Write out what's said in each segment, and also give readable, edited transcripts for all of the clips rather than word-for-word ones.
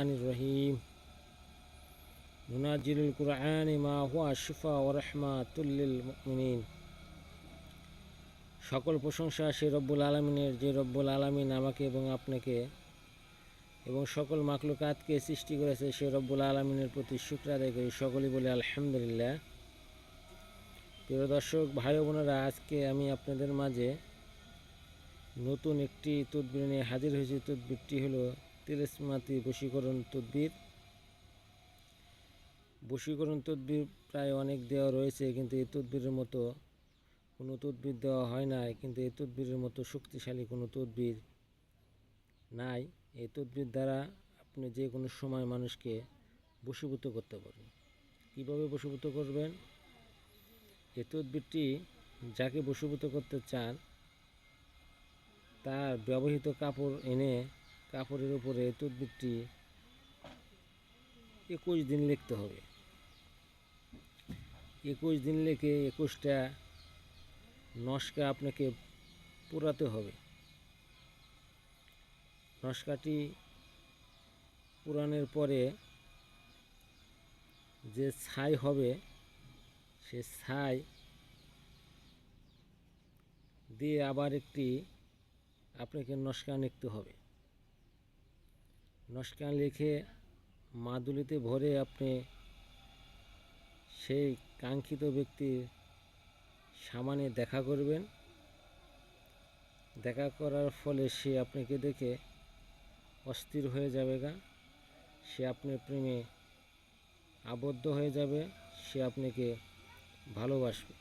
الرحيم ننزل القرآن ما هو شفاء ورحمة للمؤمنين। সকল প্রশংসা সেই রব্বুল আলামিনের, যে রব্বুল আলামিন আমাকে এবং আপনাকে এবং সকল মাখলুকাতকে সৃষ্টি করেছে সেই রব্বুল আলামিনের প্রতি শুকর আদায় করি। সকলেই বলে আলহামদুলিল্লাহ। প্রিয় দর্শক ভাই বোনেরা, আজকে আমি আপনাদের মাঝে নতুন একটি তদবির নিয়ে হাজির হয়েছি। তদবিরটি হলো তিলিসমাতি বশীকরণ তদবির। বশীকরণ তদবির প্রায় অনেক দেওয়া রয়েছে, কিন্তু এই তদবিরের মতো কোনো তদবির দেওয়া হয় না। কিন্তু এই তদবিরের মতো শক্তিশালী কোনো তদবির নাই। এই তদবির দ্বারা আপনি যে কোনো সময় মানুষকে বশীভূত করতে পারবেন। কীভাবে বশীভূত করবেন? এই তদবিরটি যাকে বশীভূত করতে চান তার ব্যবহৃত কাপড় এনে কাপড়ের উপরে এই তদবিরটি 21 দিন লিখতে হবে। 21 দিন লিখে 21টা নস্কা আপনাকে পোড়াতে হবে। নস্কাটি পোড়ানোর পরে যে ছাই হবে, সে ছাই দিয়ে আবার একটি আপনাকে নস্কা লিখতে হবে। নস্কা লিখে মাদুলিতে ভরে আপনি সেই কাঙ্ক্ষিত ব্যক্তির সামনে দেখা করবেন। দেখা করার ফলে সে আপনাকে দেখে অস্থির হয়ে যাবে, সে আপনার প্রেমে আবদ্ধ হয়ে যাবে, সে আপনাকে ভালোবাসবে।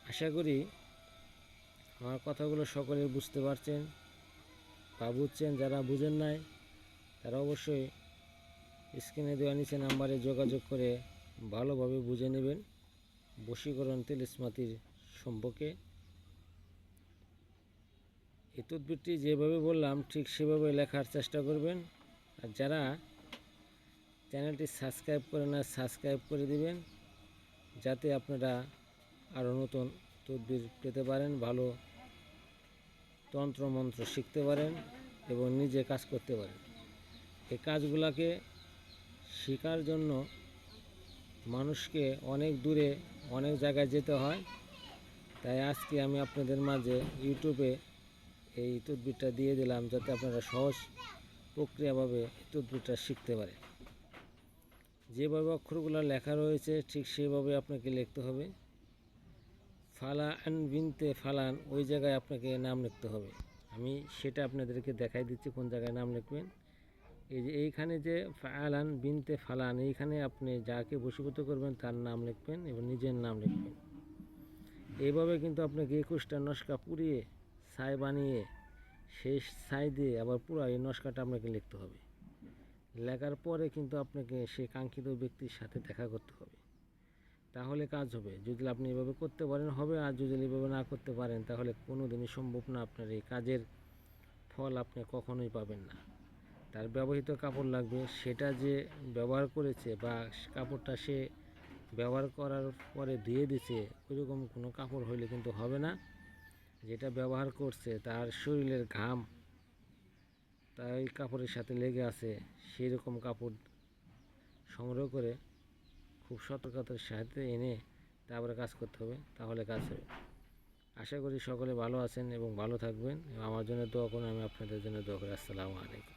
আশা করি আমার কথাগুলো সকলে বুঝতে পারছেন বা বুঝছেন। যারা বুঝেন নাই তারা অবশ্যই স্ক্রিনে দেওয়া নিচে নাম্বারে যোগাযোগ করে ভালোভাবে বুঝে নেবেন বশীকরণ তিলিসমাতির সম্পর্কে। এই তদবিরটি যেভাবে বললাম ঠিক সেভাবে লেখার চেষ্টা করবেন। আর যারা চ্যানেলটি সাবস্ক্রাইব করে না, সাবস্ক্রাইব করে দিবেন, যাতে আপনারা আরও নতুন তদবির পেতে পারেন, ভালো তন্ত্রমন্ত্র শিখতে পারেন এবং নিজে কাজ করতে পারেন। এই কাজগুলোকে শেখার জন্য মানুষকে অনেক দূরে অনেক জায়গায় যেতে হয়। তাই আজকে আমি আপনাদের মাঝে ইউটিউবে এই তদবিরটা দিয়ে দিলাম, যাতে আপনারা সহজ প্রক্রিয়াভাবে এই তদবিরটা শিখতে পারেন। যেভাবে অক্ষরগুলো লেখা রয়েছে ঠিক সেভাবে আপনাকে লিখতে হবে। ফালান বিনতে ফালান, ওই জায়গায় আপনাকে নাম লিখতে হবে। আমি সেটা আপনাদেরকে দেখাই দিচ্ছি কোন জায়গায় নাম লিখবেন। এই যে এইখানে যে ফালান বিনতে ফালান, এইখানে আপনি যাকে বশীভূত করবেন তার নাম লিখবেন এবং নিজের নাম লিখবেন। এইভাবে কিন্তু আপনাকে 21টা নস্কা পুড়িয়ে ছাই বানিয়ে সেই ছাই দিয়ে আবার পুরো এই নস্কাটা আপনাকে লিখতে হবে। লেখার পরে কিন্তু আপনাকে সেই কাঙ্ক্ষিত ব্যক্তির সাথে দেখা করতে হবে, তাহলে কাজ হবে। যদি আপনি এভাবে করতে পারেন হবে, আর যদি এভাবে না করতে পারেন তাহলে কোনো দিনই সম্ভব না। আপনার এই কাজের ফল আপনি কখনোই পাবেন না। তার ব্যবহৃত কাপড় লাগবে, সেটা যে ব্যবহার করেছে বা কাপড়টা সে ব্যবহার করার পরে দিয়ে দিছে ওইরকম কোনো কাপড় হইলে কিন্তু হবে না। যেটা ব্যবহার করছে তার শরীরের ঘাম তাই কাপড়ের সাথে লেগে আছে, সেই রকম কাপড় সংগ্রহ করে খুব সতর্কতার সাথে এনে তারপরে কাজ করতে হবে, তাহলে কাজ হবে। আশা করি সকলে ভালো আছেন এবং ভালো থাকবেন এবং আমার জন্য দোয়া করুন। আমি আপনাদের জন্য দোয়া করি। আসসালামু আলাইকুম।